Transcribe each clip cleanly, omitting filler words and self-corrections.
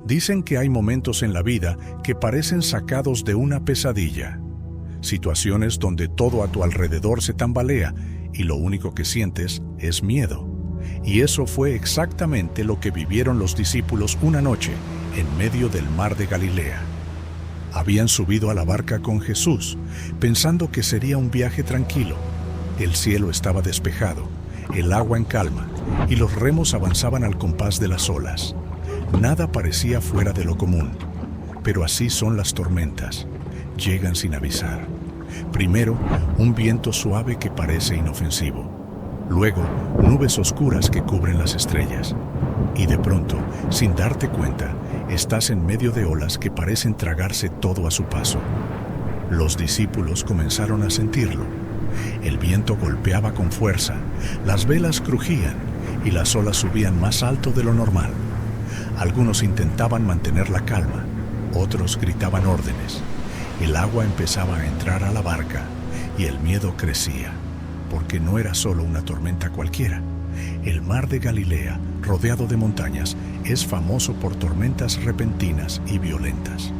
Dicen que hay momentos en la vida que parecen sacados de una pesadilla. Situaciones donde todo a tu alrededor se tambalea y lo único que sientes es miedo. Y eso fue exactamente lo que vivieron los discípulos una noche en medio del mar de Galilea. Habían subido a la barca con Jesús, pensando que sería un viaje tranquilo. El cielo estaba despejado, el agua en calma, y los remos avanzaban al compás de las olas. Nada parecía fuera de lo común, pero así son las tormentas. Llegan sin avisar. Primero, un viento suave que parece inofensivo. Luego, nubes oscuras que cubren las estrellas. Y de pronto, sin darte cuenta, estás en medio de olas que parecen tragarse todo a su paso. Los discípulos comenzaron a sentirlo. El viento golpeaba con fuerza, las velas crujían y las olas subían más alto de lo normal. Algunos intentaban mantener la calma, otros gritaban órdenes. El agua empezaba a entrar a la barca y el miedo crecía, porque no era solo una tormenta cualquiera. El mar de Galilea, rodeado de montañas, es famoso por tormentas repentinas y violentas.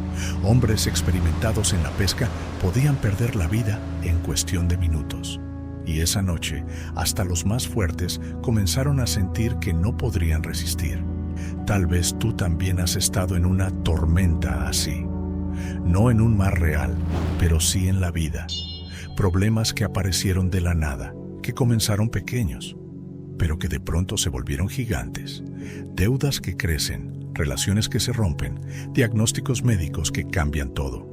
Hombres experimentados en la pesca podían perder la vida en cuestión de minutos. Y esa noche, hasta los más fuertes comenzaron a sentir que no podrían resistir. Tal vez tú también has estado en una tormenta así. No en un mar real, pero sí en la vida. Problemas que aparecieron de la nada, que comenzaron pequeños, pero que de pronto se volvieron gigantes. Deudas que crecen, relaciones que se rompen, diagnósticos médicos que cambian todo.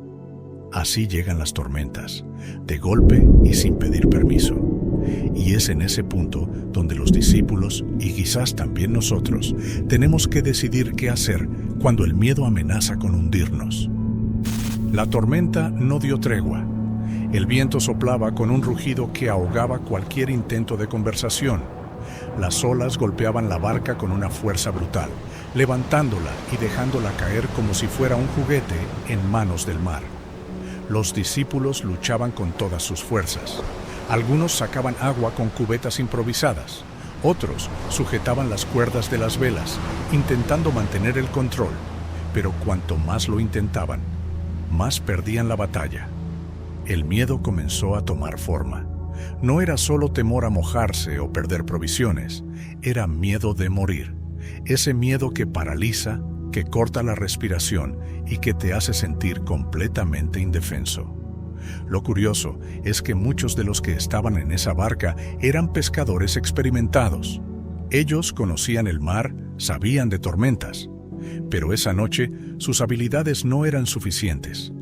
Así llegan las tormentas, de golpe y sin pedir permiso. Y es en ese punto donde los discípulos, y quizás también nosotros, tenemos que decidir qué hacer cuando el miedo amenaza con hundirnos. La tormenta no dio tregua. El viento soplaba con un rugido que ahogaba cualquier intento de conversación. Las olas golpeaban la barca con una fuerza brutal, levantándola y dejándola caer como si fuera un juguete en manos del mar. Los discípulos luchaban con todas sus fuerzas. Algunos sacaban agua con cubetas improvisadas. Otros sujetaban las cuerdas de las velas, intentando mantener el control. Pero cuanto más lo intentaban, más perdían la batalla. El miedo comenzó a tomar forma. No era solo temor a mojarse o perder provisiones, era miedo de morir. Ese miedo que paraliza, que corta la respiración y que te hace sentir completamente indefenso. Lo curioso es que muchos de los que estaban en esa barca eran pescadores experimentados. Ellos conocían el mar, sabían de tormentas, pero esa noche sus habilidades no eran suficientes.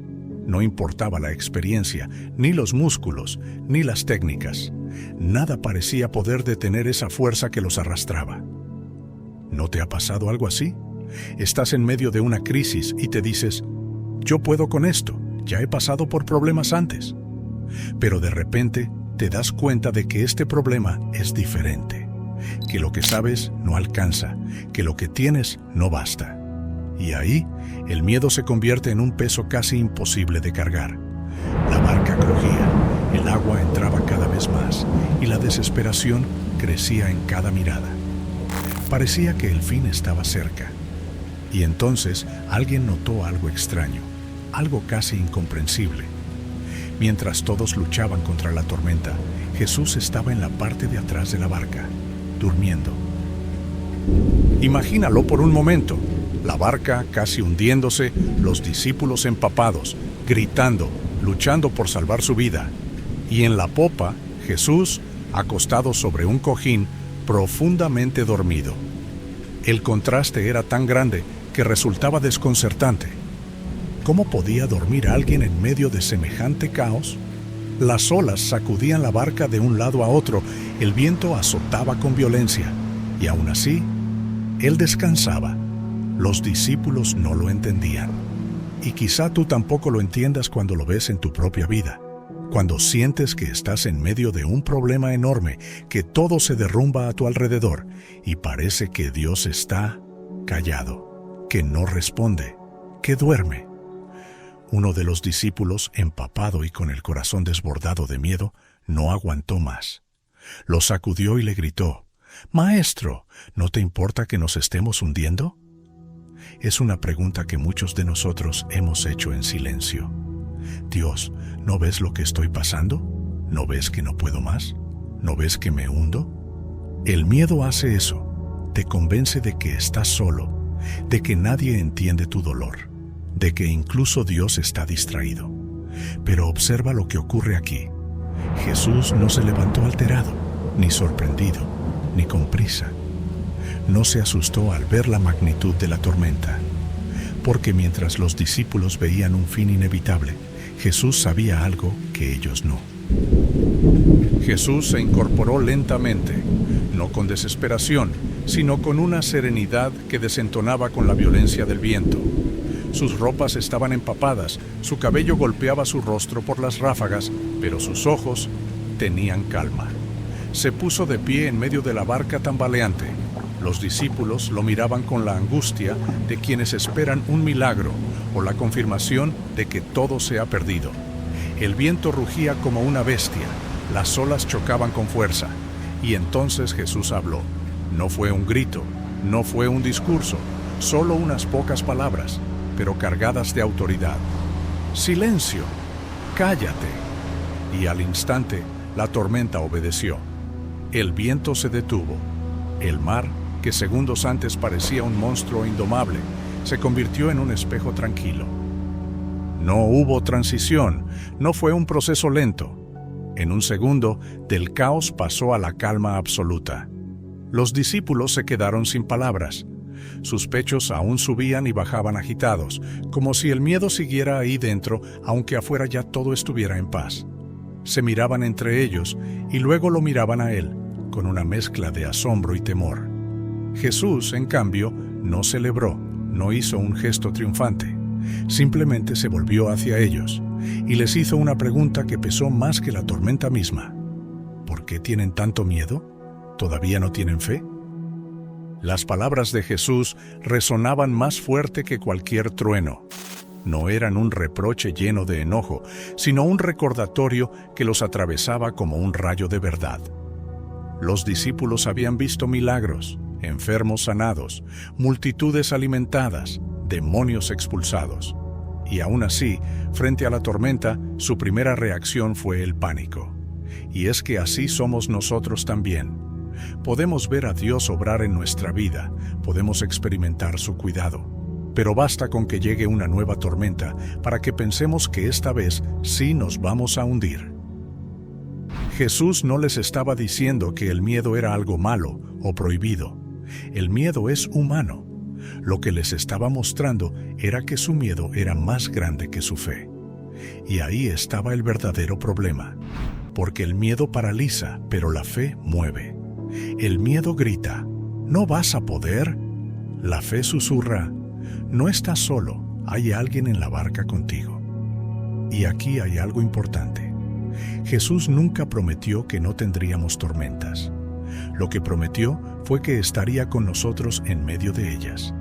No importaba la experiencia, ni los músculos, ni las técnicas. Nada parecía poder detener esa fuerza que los arrastraba. ¿No te ha pasado algo así? Estás en medio de una crisis y te dices, yo puedo con esto, ya he pasado por problemas antes. Pero de repente te das cuenta de que este problema es diferente, que lo que sabes no alcanza, que lo que tienes no basta. Y ahí, el miedo se convierte en un peso casi imposible de cargar. La barca crujía, el agua entraba cada vez más y la desesperación crecía en cada mirada. Parecía que el fin estaba cerca. Y entonces alguien notó algo extraño, algo casi incomprensible. Mientras todos luchaban contra la tormenta, Jesús estaba en la parte de atrás de la barca, durmiendo. Imagínalo por un momento. La barca casi hundiéndose, los discípulos empapados, gritando, luchando por salvar su vida. Y en la popa, Jesús, acostado sobre un cojín, profundamente dormido. El contraste era tan grande que resultaba desconcertante. ¿Cómo podía dormir alguien en medio de semejante caos? Las olas sacudían la barca de un lado a otro, el viento azotaba con violencia, y aún así, él descansaba. Los discípulos no lo entendían. Y quizá tú tampoco lo entiendas cuando lo ves en tu propia vida. Cuando sientes que estás en medio de un problema enorme, que todo se derrumba a tu alrededor y parece que Dios está callado, que no responde, que duerme. Uno de los discípulos, empapado y con el corazón desbordado de miedo, no aguantó más. Lo sacudió y le gritó, «Maestro, ¿no te importa que nos estemos hundiendo?» Es una pregunta que muchos de nosotros hemos hecho en silencio. Dios, ¿no ves lo que estoy pasando? ¿No ves que no puedo más? ¿No ves que me hundo? El miedo hace eso. Te convence de que estás solo, de que nadie entiende tu dolor, de que incluso Dios está distraído. Pero observa lo que ocurre aquí. Jesús no se levantó alterado, ni sorprendido, ni con prisa. No se asustó al ver la magnitud de la tormenta, porque mientras los discípulos veían un fin inevitable, Jesús sabía algo que ellos no. Jesús se incorporó lentamente, no con desesperación, sino con una serenidad que desentonaba con la violencia del viento. Sus ropas estaban empapadas, su cabello golpeaba su rostro por las ráfagas, pero sus ojos tenían calma. Se puso de pie en medio de la barca tambaleante. Los discípulos lo miraban con la angustia de quienes esperan un milagro o la confirmación de que todo se ha perdido. El viento rugía como una bestia, las olas chocaban con fuerza, y entonces Jesús habló. No fue un grito, no fue un discurso, solo unas pocas palabras, pero cargadas de autoridad. ¡Silencio! ¡Cállate! Y al instante, la tormenta obedeció. El viento se detuvo. El mar, que segundos antes parecía un monstruo indomable, se convirtió en un espejo tranquilo. No hubo transición, no fue un proceso lento. En un segundo, del caos pasó a la calma absoluta. Los discípulos se quedaron sin palabras. Sus pechos aún subían y bajaban agitados, como si el miedo siguiera ahí dentro, aunque afuera ya todo estuviera en paz. Se miraban entre ellos y luego lo miraban a él, con una mezcla de asombro y temor. Jesús, en cambio, no celebró, no hizo un gesto triunfante. Simplemente se volvió hacia ellos y les hizo una pregunta que pesó más que la tormenta misma. ¿Por qué tienen tanto miedo? ¿Todavía no tienen fe? Las palabras de Jesús resonaban más fuerte que cualquier trueno. No eran un reproche lleno de enojo, sino un recordatorio que los atravesaba como un rayo de verdad. Los discípulos habían visto milagros, enfermos sanados, multitudes alimentadas, demonios expulsados. Y aún así, frente a la tormenta, su primera reacción fue el pánico. Y es que así somos nosotros también. Podemos ver a Dios obrar en nuestra vida, podemos experimentar su cuidado, pero basta con que llegue una nueva tormenta para que pensemos que esta vez sí nos vamos a hundir. Jesús no les estaba diciendo que el miedo era algo malo o prohibido. El miedo es humano. Lo que les estaba mostrando era que su miedo era más grande que su fe. Y ahí estaba el verdadero problema, porque el miedo paraliza, pero la fe mueve. El miedo grita, ¿no vas a poder? La fe susurra, no estás solo, hay alguien en la barca contigo. Y aquí hay algo importante. Jesús nunca prometió que no tendríamos tormentas. Lo que prometió fue que estaría con nosotros en medio de ellas.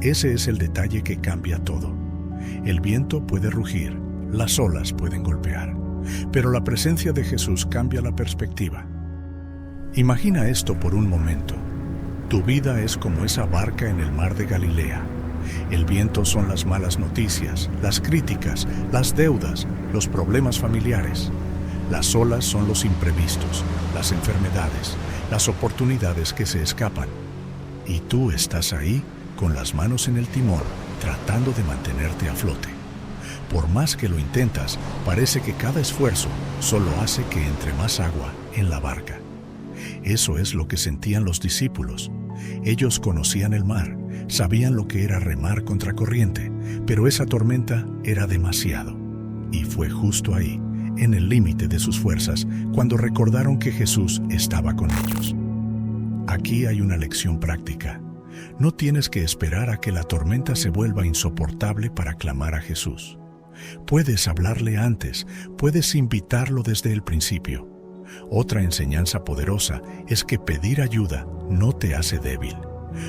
Ese es el detalle que cambia todo. El viento puede rugir, las olas pueden golpear, pero la presencia de Jesús cambia la perspectiva. Imagina esto por un momento. Tu vida es como esa barca en el mar de Galilea. El viento son las malas noticias, las críticas, las deudas, los problemas familiares. Las olas son los imprevistos, las enfermedades, las oportunidades que se escapan. Y tú estás ahí, con las manos en el timón, tratando de mantenerte a flote. Por más que lo intentas, parece que cada esfuerzo solo hace que entre más agua en la barca. Eso es lo que sentían los discípulos. Ellos conocían el mar, sabían lo que era remar contra corriente, pero esa tormenta era demasiado. Y fue justo ahí, en el límite de sus fuerzas, cuando recordaron que Jesús estaba con ellos. Aquí hay una lección práctica. No tienes que esperar a que la tormenta se vuelva insoportable para clamar a Jesús. Puedes hablarle antes, puedes invitarlo desde el principio. Otra enseñanza poderosa es que pedir ayuda no te hace débil.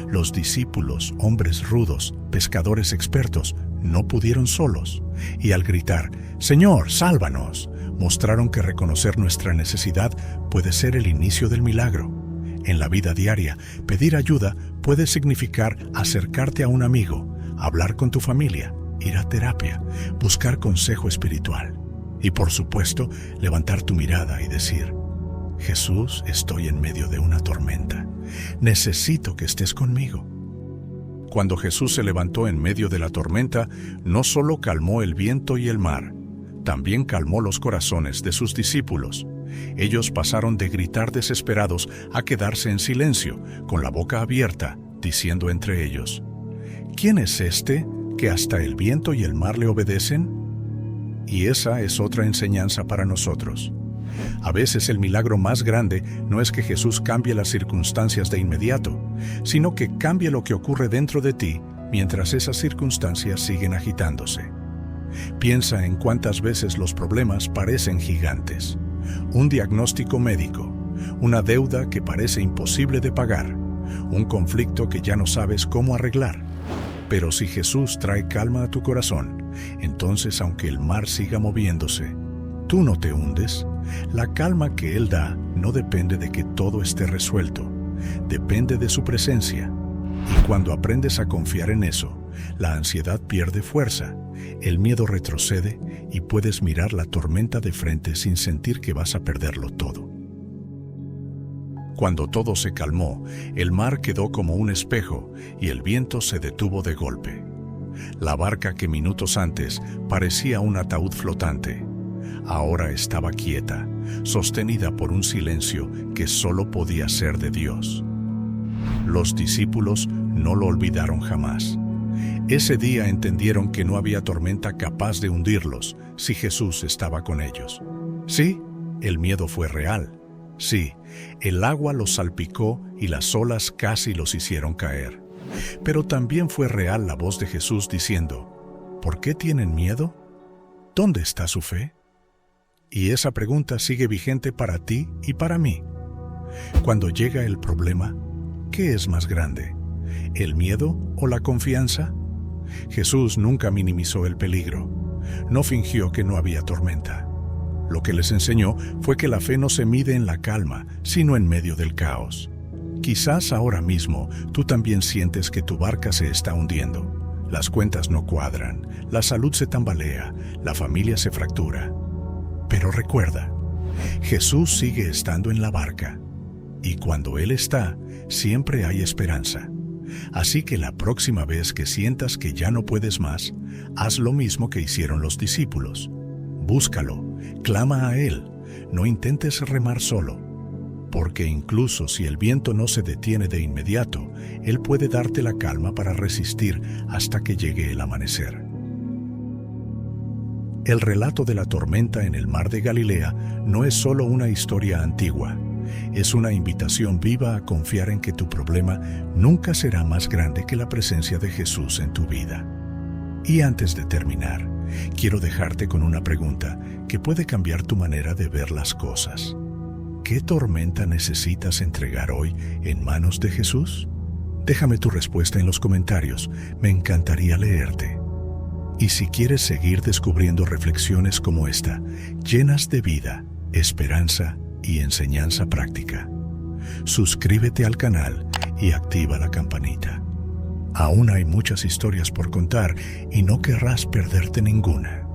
Los discípulos, hombres rudos, pescadores expertos, no pudieron solos, y al gritar, «Señor, sálvanos», mostraron que reconocer nuestra necesidad puede ser el inicio del milagro. En la vida diaria, pedir ayuda puede significar acercarte a un amigo, hablar con tu familia, ir a terapia, buscar consejo espiritual y, por supuesto, levantar tu mirada y decir: Jesús, estoy en medio de una tormenta. Necesito que estés conmigo. Cuando Jesús se levantó en medio de la tormenta, no solo calmó el viento y el mar, también calmó los corazones de sus discípulos. Ellos pasaron de gritar desesperados a quedarse en silencio, con la boca abierta, diciendo entre ellos: ¿Quién es este que hasta el viento y el mar le obedecen? Y esa es otra enseñanza para nosotros. A veces el milagro más grande no es que Jesús cambie las circunstancias de inmediato, sino que cambie lo que ocurre dentro de ti mientras esas circunstancias siguen agitándose. Piensa en cuántas veces los problemas parecen gigantes. Un diagnóstico médico, una deuda que parece imposible de pagar, un conflicto que ya no sabes cómo arreglar. Pero si Jesús trae calma a tu corazón, entonces aunque el mar siga moviéndose, tú no te hundes. La calma que Él da no depende de que todo esté resuelto, depende de su presencia. Y cuando aprendes a confiar en eso, la ansiedad pierde fuerza, el miedo retrocede y puedes mirar la tormenta de frente sin sentir que vas a perderlo todo. Cuando todo se calmó, el mar quedó como un espejo y el viento se detuvo de golpe. La barca que minutos antes parecía un ataúd flotante, ahora estaba quieta, sostenida por un silencio que solo podía ser de Dios. Los discípulos no lo olvidaron jamás. Ese día entendieron que no había tormenta capaz de hundirlos si Jesús estaba con ellos. Sí, el miedo fue real. Sí, el agua los salpicó y las olas casi los hicieron caer. Pero también fue real la voz de Jesús diciendo: ¿por qué tienen miedo? ¿Dónde está su fe? Y esa pregunta sigue vigente para ti y para mí. Cuando llega el problema, ¿qué es más grande? ¿El miedo o la confianza? Jesús nunca minimizó el peligro. No fingió que no había tormenta. Lo que les enseñó fue que la fe no se mide en la calma, sino en medio del caos. Quizás ahora mismo tú también sientes que tu barca se está hundiendo. Las cuentas no cuadran, la salud se tambalea, la familia se fractura. Pero recuerda, Jesús sigue estando en la barca, y cuando Él está, siempre hay esperanza. Así que la próxima vez que sientas que ya no puedes más, haz lo mismo que hicieron los discípulos. Búscalo, clama a Él, no intentes remar solo, porque incluso si el viento no se detiene de inmediato, Él puede darte la calma para resistir hasta que llegue el amanecer. El relato de la tormenta en el mar de Galilea no es solo una historia antigua, es una invitación viva a confiar en que tu problema nunca será más grande que la presencia de Jesús en tu vida. Y antes de terminar, quiero dejarte con una pregunta que puede cambiar tu manera de ver las cosas. ¿Qué tormenta necesitas entregar hoy en manos de Jesús? Déjame tu respuesta en los comentarios, me encantaría leerte. Y si quieres seguir descubriendo reflexiones como esta, llenas de vida, esperanza y enseñanza práctica, suscríbete al canal y activa la campanita. Aún hay muchas historias por contar y no querrás perderte ninguna.